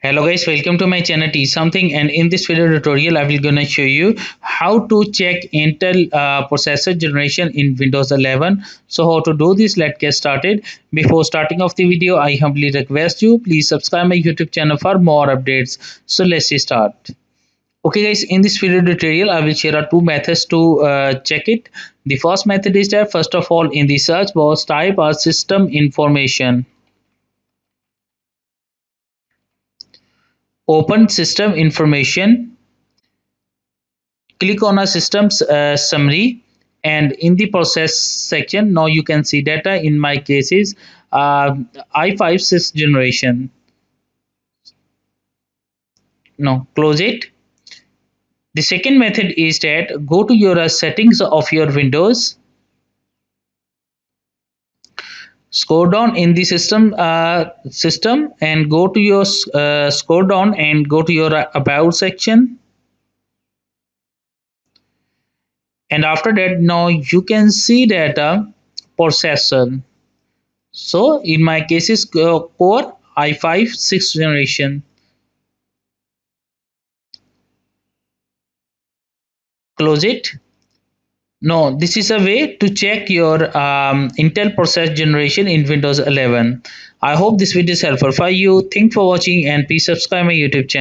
Hello guys, welcome to my channel T Something, and in this video tutorial I will gonna show you how to check Intel processor generation in Windows 11. So how to do this, let's get started. Before starting off the video, I humbly request you please subscribe my YouTube channel for more updates. So let's start. Okay guys, in this video tutorial I will share two methods to check it. The first method is that first of all in the search box type our system information. Open system information, click on a systems summary, and in the process section now you can see data. In my cases, i5 6th generation. Now close it. The second method is that go to your settings of your Windows, scroll down in the system and go to your scroll down and go to your about section. And after that now you can see data processor. So in my case is Core i5 6th generation. Close it. No, this is a way to check your Intel process generation in Windows 11. I hope this video is helpful for you. Thanks for watching and please subscribe my YouTube channel.